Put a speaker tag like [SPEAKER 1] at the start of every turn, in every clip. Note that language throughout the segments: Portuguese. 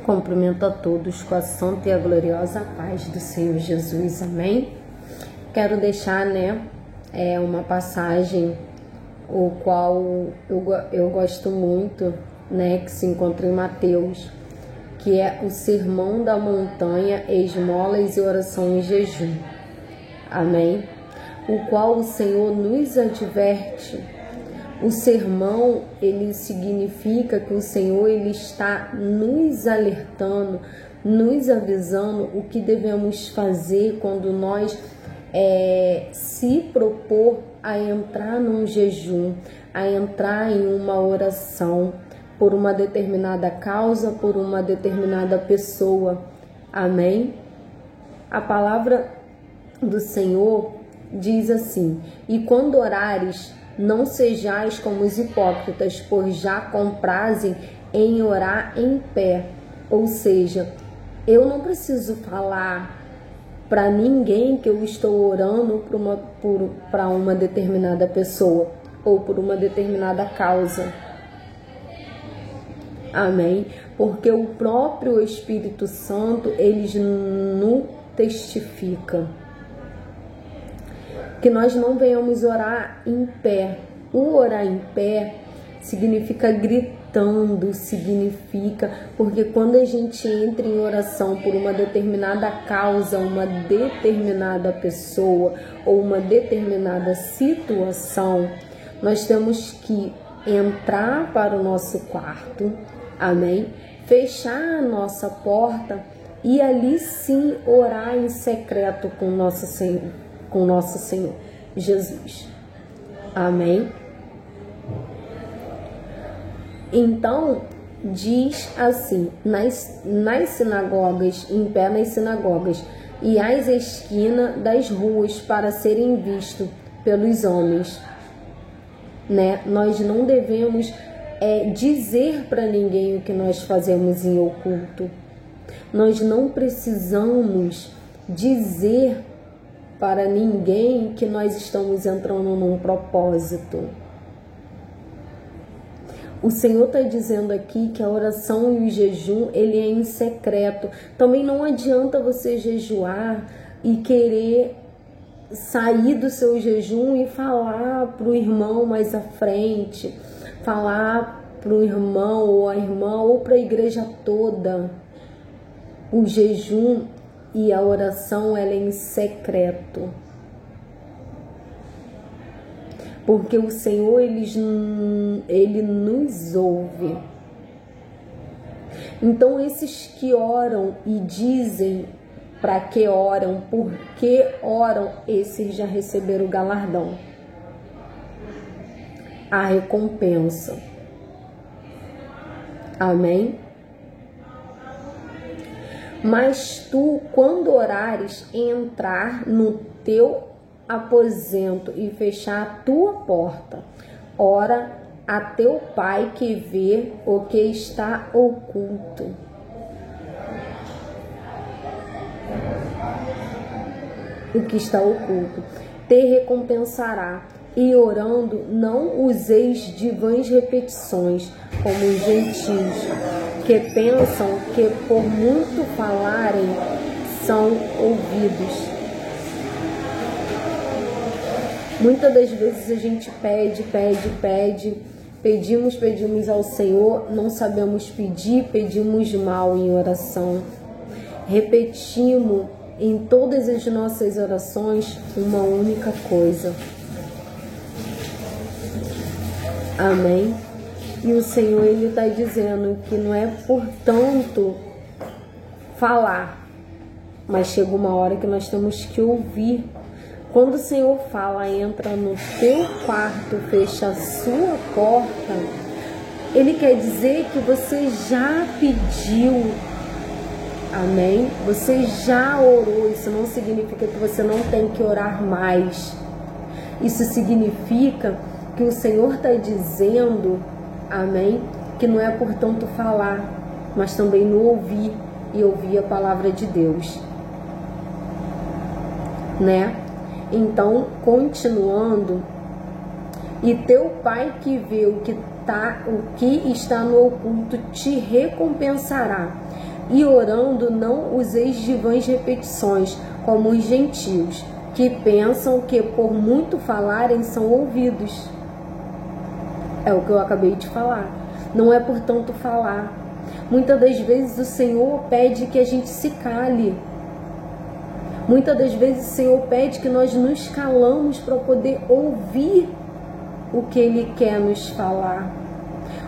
[SPEAKER 1] Cumprimento a todos com a santa e a gloriosa paz do Senhor Jesus, amém? Quero deixar, uma passagem o qual eu gosto muito, que se encontra em Mateus, que é o Sermão da Montanha, esmolas e oração em jejum, amém? O qual o Senhor nos adverte. O sermão, ele significa que o Senhor, ele está nos alertando, nos avisando o que devemos fazer quando nós se propor a entrar num jejum, a entrar em uma oração por uma determinada causa, por uma determinada pessoa. Amém? A palavra do Senhor diz assim: e quando orares, não sejais como os hipócritas, pois já comprazem em orar em pé. Ou seja, eu não preciso falar para ninguém que eu estou orando para uma determinada pessoa ou por uma determinada causa. Amém? Porque o próprio Espírito Santo, ele nos testifica que nós não venhamos orar em pé. O orar em pé significa gritando, significa, porque quando a gente entra em oração por uma determinada causa, uma determinada pessoa ou uma determinada situação, nós temos que entrar para o nosso quarto, amém? Fechar a nossa porta e ali sim orar em secreto com nosso Senhor Jesus. Amém? Então, diz assim, nas sinagogas, em pé nas sinagogas, e às esquinas das ruas, para serem vistos pelos homens. Nós não devemos dizer para ninguém o que nós fazemos em oculto. Nós não precisamos dizer para ninguém que nós estamos entrando num propósito. O Senhor está dizendo aqui que a oração e o jejum, ele é em secreto. Também não adianta você jejuar e querer sair do seu jejum e falar para o irmão mais à frente, falar para o irmão ou a irmã ou para a igreja toda. O jejum e a oração, ela é em secreto. Porque o Senhor, ele nos ouve. Então, esses que oram e dizem para que oram, por que oram, esses já receberam o galardão, a recompensa. Amém? Mas tu, quando orares, entrar no teu aposento e fechar a tua porta, ora a teu Pai que vê o que está oculto. O que está oculto te recompensará. E orando, não useis de vãs repetições, como os gentios, que pensam que por muito falarem são ouvidos. Muitas das vezes a gente pedimos ao Senhor, não sabemos pedir, pedimos mal em oração. Repetimos em todas as nossas orações uma única coisa. Amém? E o Senhor, ele está dizendo que não é por tanto falar, mas chega uma hora que nós temos que ouvir. Quando o Senhor fala, entra no teu quarto, fecha a sua porta, ele quer dizer que você já pediu. Amém? Você já orou. Isso não significa que você não tem que orar mais. Isso significa que o Senhor está dizendo, amém, que não é por tanto falar, mas também no ouvir e ouvir a palavra de Deus, Então, continuando, e teu Pai que vê o que está no oculto te recompensará. E orando, não useis de vãs repetições, como os gentios, que pensam que por muito falarem são ouvidos. É o que eu acabei de falar. Não é por tanto falar. Muitas das vezes o Senhor pede que a gente se cale. Muitas das vezes o Senhor pede que nós nos calamos para poder ouvir o que Ele quer nos falar.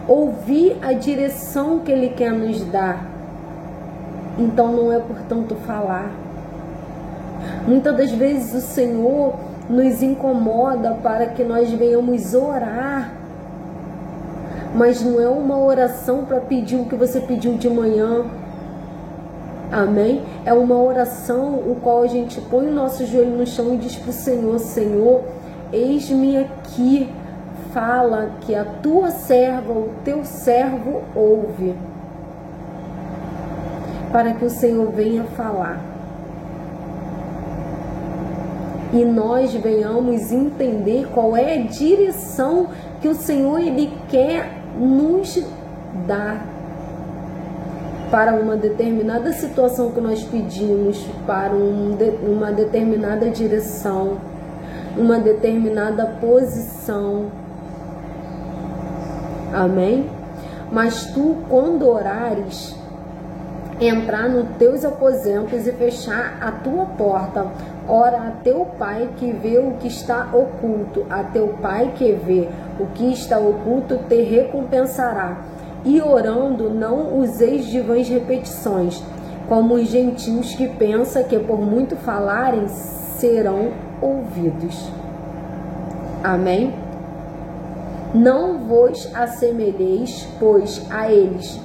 [SPEAKER 1] Ouvir a direção que Ele quer nos dar. Então não é por tanto falar. Muitas das vezes o Senhor nos incomoda para que nós venhamos orar. Mas não é uma oração para pedir o que você pediu de manhã. Amém? É uma oração o qual a gente põe o nosso joelho no chão e diz para o Senhor: Senhor, eis-me aqui. Fala que a tua serva, o teu servo ouve. Para que o Senhor venha falar. E nós venhamos entender qual é a direção que o Senhor Ele quer nos dar para uma determinada situação que nós pedimos, para uma determinada direção, uma determinada posição. Amém? Mas tu, quando orares, entrar nos teus aposentos e fechar a tua porta, ora a teu Pai que vê o que está oculto, a teu Pai que vê o que está oculto te recompensará. E orando, não useis de vãs repetições, como os gentios que pensam que por muito falarem serão ouvidos. Amém? Não vos assemelheis, pois, a eles,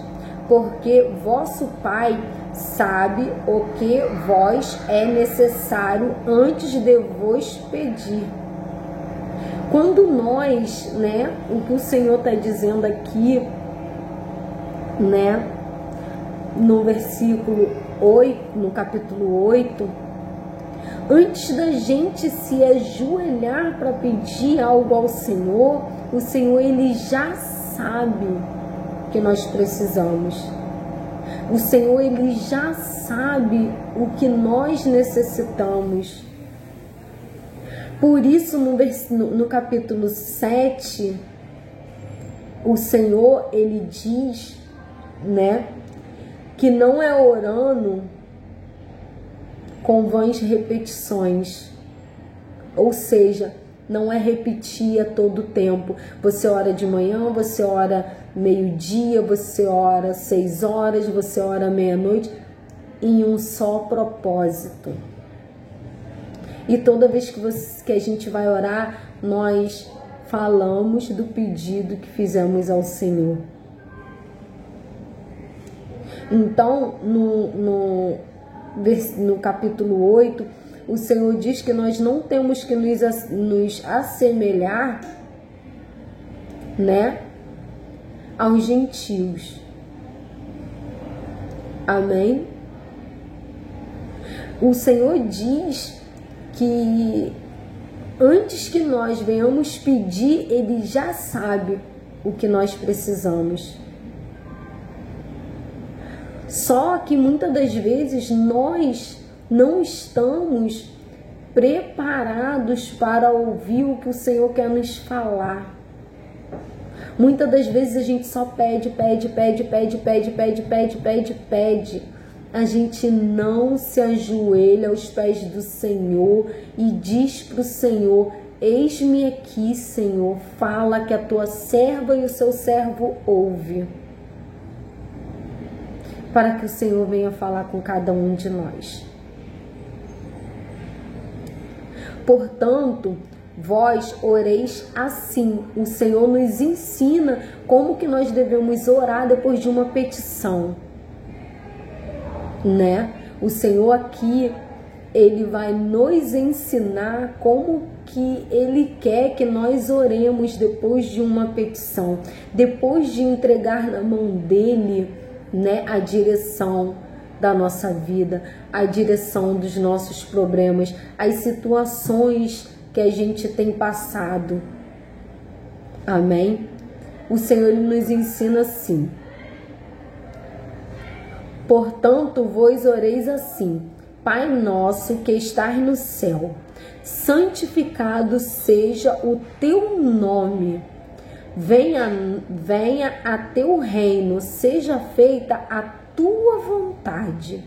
[SPEAKER 1] porque vosso Pai sabe o que vos é necessário antes de vos pedir. Quando nós, o que o Senhor está dizendo aqui, no versículo 8, no capítulo 8, antes da gente se ajoelhar para pedir algo ao Senhor, o Senhor Ele já sabe que nós precisamos. O Senhor Ele já sabe o que nós necessitamos. Por isso, no capítulo 7, o Senhor Ele diz, que não é orando com vãs repetições, ou seja, não é repetir a todo tempo. Você ora de manhã, você ora meio-dia, você ora 6 horas, você ora meia-noite, em um só propósito. E toda vez que a gente vai orar, nós falamos do pedido que fizemos ao Senhor. Então, no capítulo 8, o Senhor diz que nós não temos que nos assemelhar, aos gentios. Amém? O Senhor diz que antes que nós venhamos pedir, Ele já sabe o que nós precisamos. Só que muitas das vezes nós não estamos preparados para ouvir o que o Senhor quer nos falar. Muitas das vezes a gente só pede. A gente não se ajoelha aos pés do Senhor e diz para o Senhor: eis-me aqui, Senhor, fala que a tua serva e o seu servo ouve. Para que o Senhor venha falar com cada um de nós. Portanto, vós oreis assim. O Senhor nos ensina como que nós devemos orar depois de uma petição. O Senhor aqui, Ele vai nos ensinar como que Ele quer que nós oremos depois de uma petição. Depois de entregar na mão dEle, a direção da nossa vida, a direção dos nossos problemas, as situações que a gente tem passado. Amém? O Senhor Ele nos ensina assim: Portanto, vós oreis assim: Pai nosso que estás no céu, santificado seja o teu nome. Venha a teu reino, seja feita a tua vontade.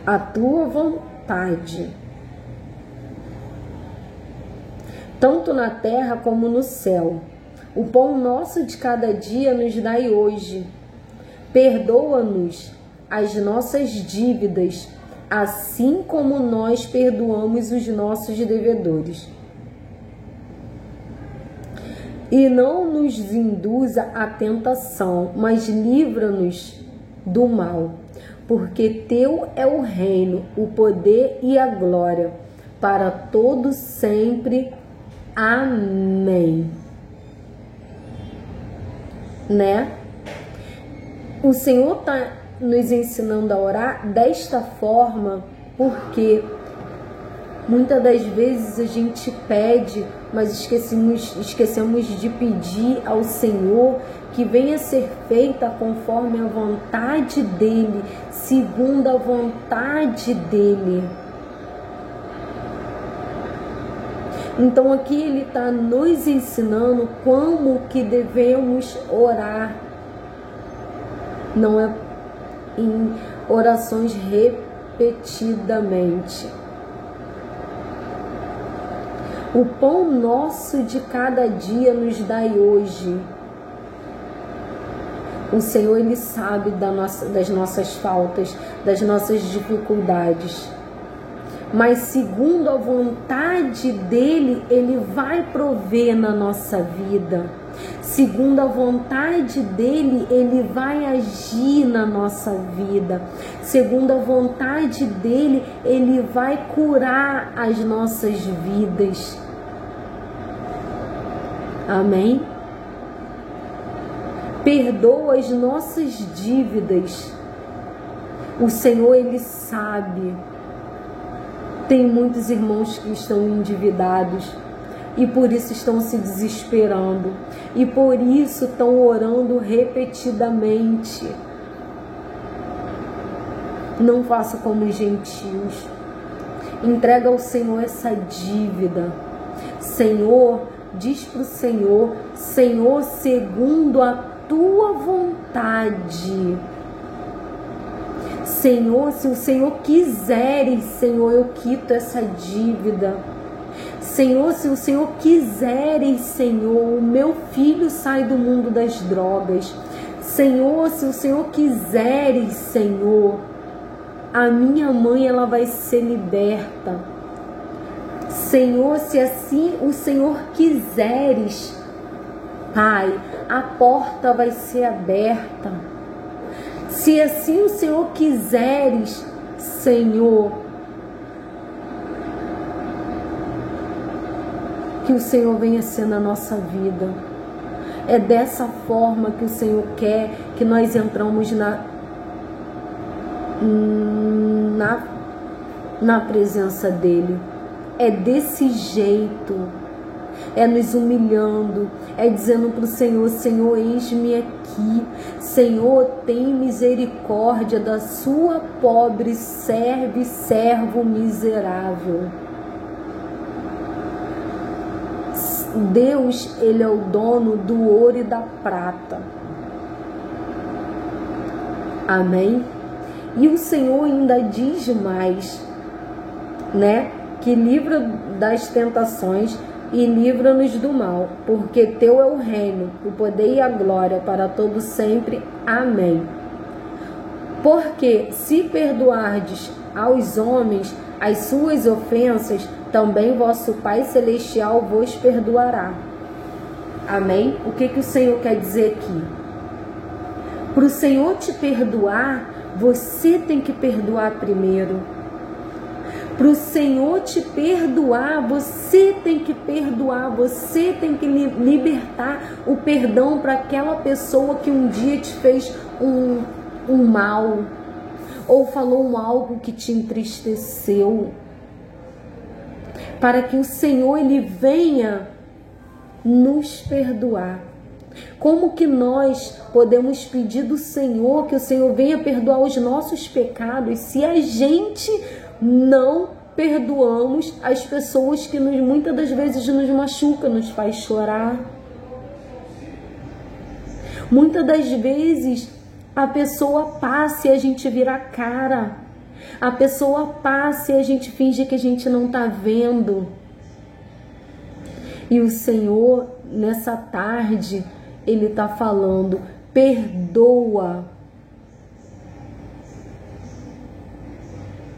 [SPEAKER 1] A tua vontade, tanto na terra como no céu. O pão nosso de cada dia nos dai hoje. Perdoa-nos as nossas dívidas, assim como nós perdoamos os nossos devedores. E não nos induza à tentação, mas livra-nos do mal. Porque teu é o reino, o poder e a glória, para todo sempre. Amém. Né? O Senhor está nos ensinando a orar desta forma, porque muitas das vezes a gente pede, mas esquecemos de pedir ao Senhor que venha ser feita conforme a vontade dEle, segundo a vontade dEle. Então aqui ele está nos ensinando como que devemos orar. Não é em orações repetidamente. O pão nosso de cada dia nos dai hoje. O Senhor, Ele sabe das nossas faltas, das nossas dificuldades. Mas segundo a vontade dEle, Ele vai prover na nossa vida. Segundo a vontade dEle, Ele vai agir na nossa vida. Segundo a vontade dEle, Ele vai curar as nossas vidas. Amém? Perdoa as nossas dívidas. O Senhor, Ele sabe. Tem muitos irmãos que estão endividados e por isso estão se desesperando e por isso estão orando repetidamente. Não faça como os gentios. Entrega ao Senhor essa dívida. Senhor, diz para o Senhor: Senhor, segundo a tua vontade. Senhor, se o Senhor quiseres, Senhor, eu quito essa dívida. Senhor, se o Senhor quiseres, Senhor, o meu filho sai do mundo das drogas. Senhor, se o Senhor quiseres, Senhor, a minha mãe, ela vai ser liberta. Senhor, se assim o Senhor quiseres, Pai, a porta vai ser aberta. Se assim o Senhor quiseres, Senhor, que o Senhor venha ser na nossa vida. É dessa forma que o Senhor quer que nós entramos na presença dEle. É desse jeito. É nos humilhando, é dizendo para o Senhor: Senhor, eis-me aqui. Senhor, tem misericórdia da sua pobre servo miserável. Deus, Ele é o dono do ouro e da prata. Amém? E o Senhor ainda diz mais, né? Que livra das tentações e livra-nos do mal, porque teu é o reino, o poder e a glória para todo sempre. Amém. Porque se perdoardes aos homens as suas ofensas, também vosso Pai Celestial vos perdoará. Amém? O que o Senhor quer dizer aqui? Para o Senhor te perdoar, você tem que perdoar primeiro. Para o Senhor te perdoar, você tem que perdoar, você tem que libertar o perdão para aquela pessoa que um dia te fez um mal, ou falou algo que te entristeceu. Para que o Senhor, Ele venha nos perdoar. Como que nós podemos pedir do Senhor que o Senhor venha perdoar os nossos pecados se a gente não perdoamos as pessoas que muitas das vezes nos machucam, nos faz chorar? Muitas das vezes a pessoa passa e a gente vira a cara. A pessoa passa e a gente finge que a gente não está vendo. E o Senhor, nessa tarde, Ele está falando: perdoa.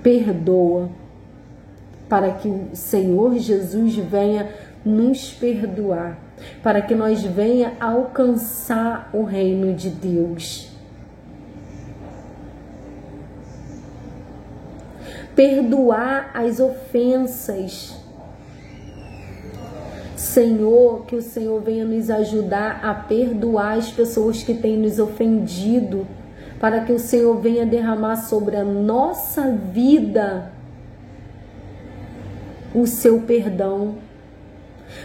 [SPEAKER 1] Perdoa. Para que o Senhor Jesus venha nos perdoar. Para que nós venha alcançar o reino de Deus. Perdoar as ofensas. Senhor, que o Senhor venha nos ajudar a perdoar as pessoas que têm nos ofendido, para que o Senhor venha derramar sobre a nossa vida o seu perdão,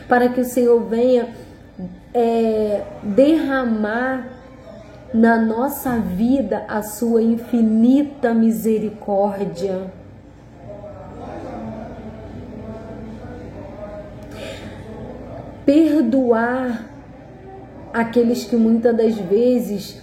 [SPEAKER 1] para que o Senhor venha derramar na nossa vida a sua infinita misericórdia. Perdoar aqueles que muitas das vezes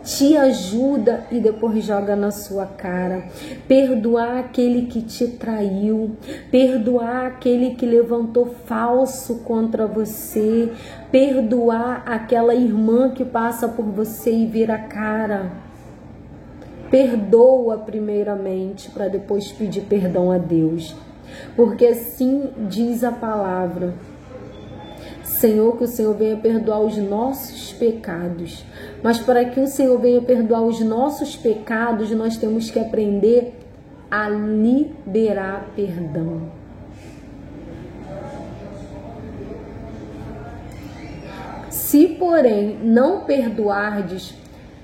[SPEAKER 1] te ajuda e depois joga na sua cara. Perdoar aquele que te traiu. Perdoar aquele que levantou falso contra você. Perdoar aquela irmã que passa por você e vira a cara. Perdoa primeiramente para depois pedir perdão a Deus. Porque assim diz a palavra: Senhor, que o Senhor venha perdoar os nossos pecados. Mas para que o Senhor venha perdoar os nossos pecados, nós temos que aprender a liberar perdão. Se, porém, não perdoardes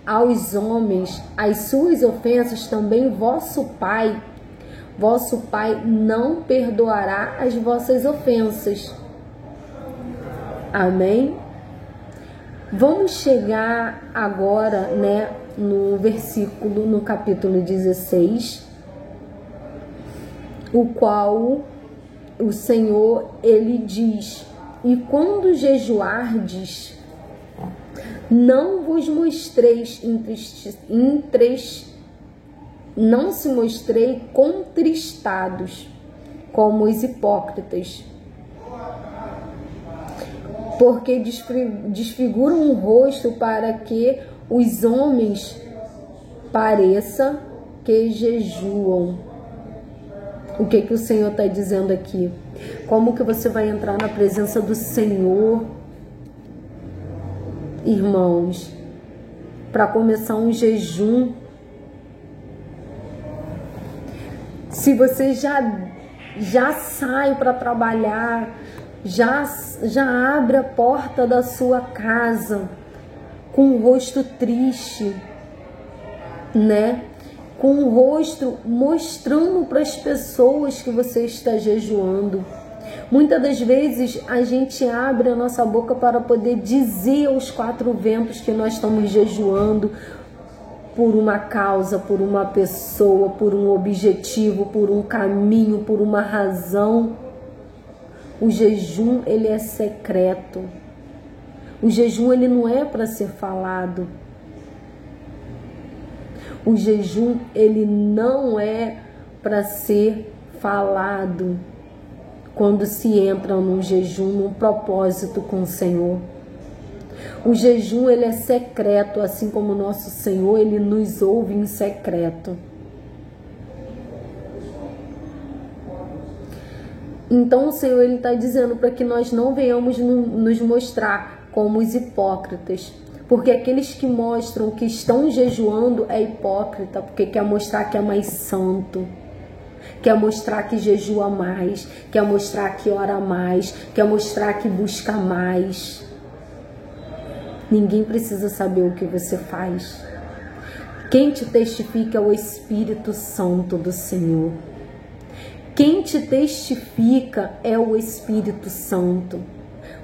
[SPEAKER 1] aos homens as suas ofensas, também vosso Pai não perdoará as vossas ofensas. Amém? Vamos chegar agora, no capítulo 16, o qual o Senhor, Ele diz: e quando jejuardes, não vos mostreis não se mostrei contristados, como os hipócritas, porque desfiguram o rosto para que os homens pareça que jejuam. O que o Senhor está dizendo aqui? Como que você vai entrar na presença do Senhor, irmãos, para começar um jejum? Se você já sai para trabalhar, já abre a porta da sua casa com o rosto triste, com o rosto mostrando para as pessoas que você está jejuando. Muitas das vezes a gente abre a nossa boca para poder dizer aos quatro ventos que nós estamos jejuando por uma causa, por uma pessoa, por um objetivo, por um caminho, por uma razão. O jejum, ele é secreto. O jejum, ele não é para ser falado. O jejum, ele não é para ser falado quando se entra num jejum, num propósito com o Senhor. O jejum, ele é secreto, assim como o nosso Senhor, ele nos ouve em secreto. Então o Senhor, ele está dizendo para que nós não venhamos nos mostrar como os hipócritas. Porque aqueles que mostram que estão jejuando é hipócrita, porque quer mostrar que é mais santo. Quer mostrar que jejua mais, quer mostrar que ora mais, quer mostrar que busca mais. Ninguém precisa saber o que você faz. Quem te testifica é o Espírito Santo do Senhor. Quem te testifica é o Espírito Santo.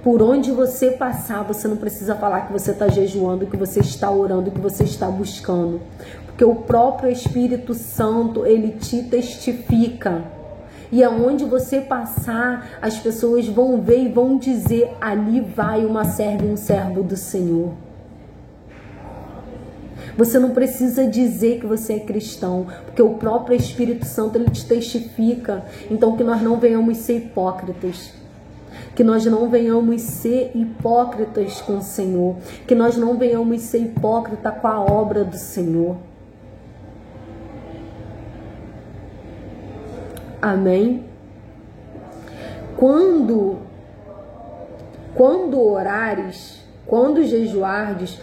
[SPEAKER 1] Por onde você passar, você não precisa falar que você está jejuando, que você está orando, que você está buscando. Porque o próprio Espírito Santo, ele te testifica. E aonde você passar, as pessoas vão ver e vão dizer: ali vai uma serva e um servo do Senhor. Você não precisa dizer que você é cristão, porque o próprio Espírito Santo, ele te testifica. Então, que nós não venhamos ser hipócritas. Que nós não venhamos ser hipócritas com o Senhor. Que nós não venhamos ser hipócritas com a obra do Senhor. Amém? Quando orares, quando jejuardes,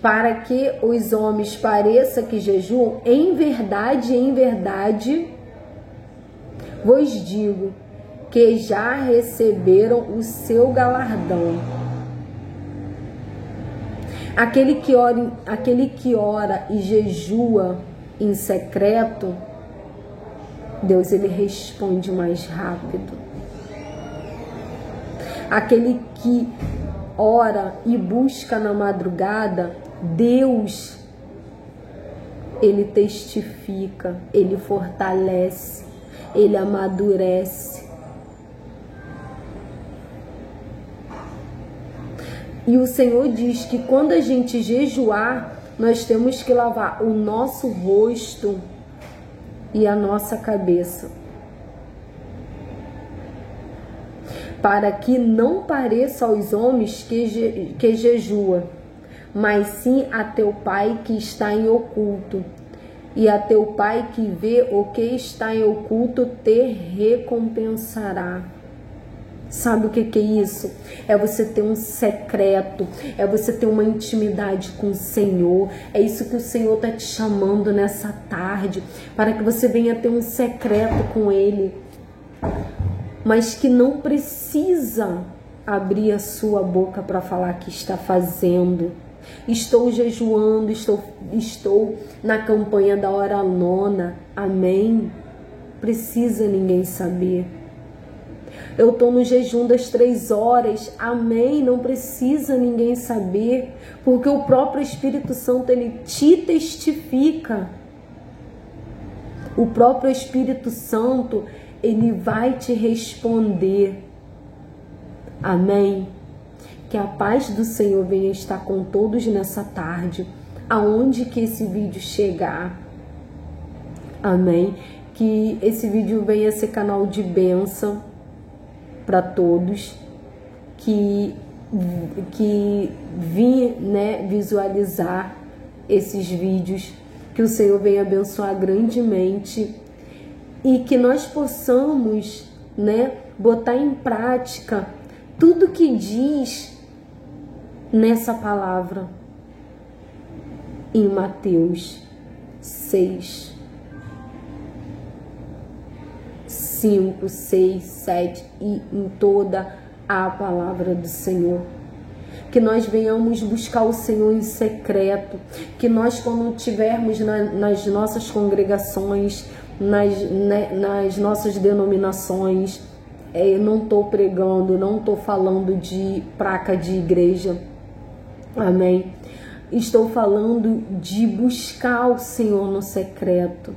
[SPEAKER 1] para que os homens pareça que jejuam, em verdade, vos digo que já receberam o seu galardão. Aquele que ora e jejua em secreto, Deus, ele responde mais rápido. Aquele que ora e busca na madrugada, Deus, ele testifica, ele fortalece, ele amadurece. E o Senhor diz que quando a gente jejuar, nós temos que lavar o nosso rosto e a nossa cabeça, para que não pareça aos homens que jejua, mas sim a teu Pai que está em oculto. E a teu Pai que vê o que está em oculto te recompensará. Sabe o que é isso? É você ter um secreto, é você ter uma intimidade com o Senhor. É isso que o Senhor está te chamando nessa tarde, para que você venha ter um secreto com Ele, mas que não precisa abrir a sua boca para falar que está fazendo. Estou jejuando, estou na campanha da hora nona. Amém? Precisa ninguém saber. Eu estou no jejum das 3 horas. Amém? Não precisa ninguém saber, porque o próprio Espírito Santo, ele te testifica. O próprio Espírito Santo, ele vai te responder. Amém? Que a paz do Senhor venha estar com todos nessa tarde, aonde que esse vídeo chegar. Amém? Que esse vídeo venha ser canal de bênção para todos que vim, visualizar esses vídeos, que o Senhor venha abençoar grandemente e que nós possamos, botar em prática tudo que diz nessa palavra em Mateus 6, 5, 6, 7 e em toda a palavra do Senhor. Que nós venhamos buscar o Senhor em secreto, que nós, quando estivermos nas nossas congregações, nas nossas denominações, eu não estou pregando, não estou falando de placa de igreja, amém? Estou falando de buscar o Senhor no secreto.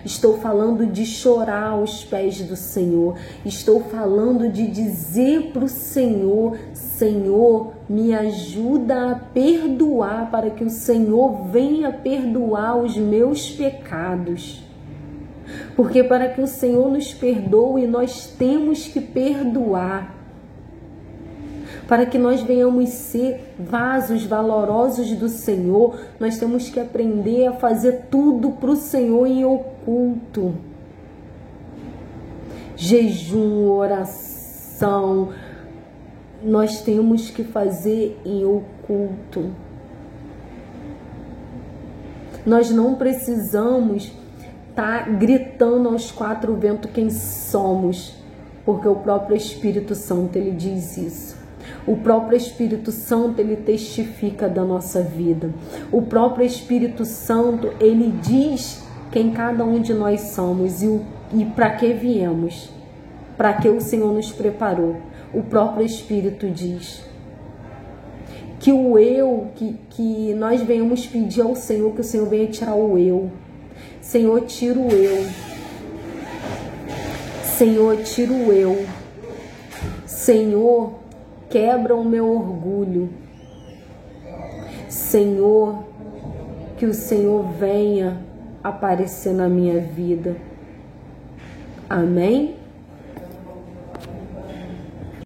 [SPEAKER 1] Estou falando de chorar aos pés do Senhor. Estou falando de dizer para o Senhor: Senhor, me ajuda a perdoar, para que o Senhor venha perdoar os meus pecados. Porque para que o Senhor nos perdoe, nós temos que perdoar. Para que nós venhamos ser vasos valorosos do Senhor, nós temos que aprender a fazer tudo para o Senhor em oculto. Jejum, oração, nós temos que fazer em oculto. Nós não precisamos estar gritando aos 4 ventos quem somos, porque o próprio Espírito Santo, ele diz isso. O próprio Espírito Santo, ele testifica da nossa vida. O próprio Espírito Santo, ele diz quem cada um de nós somos e para que viemos, para que o Senhor nos preparou. o próprio Espírito diz. Que o eu, que nós venhamos pedir ao Senhor, que o Senhor venha tirar o eu. Senhor, tira o eu. Senhor, tira o eu. Senhor, quebra o meu orgulho. Senhor, que o Senhor venha aparecer na minha vida. Amém?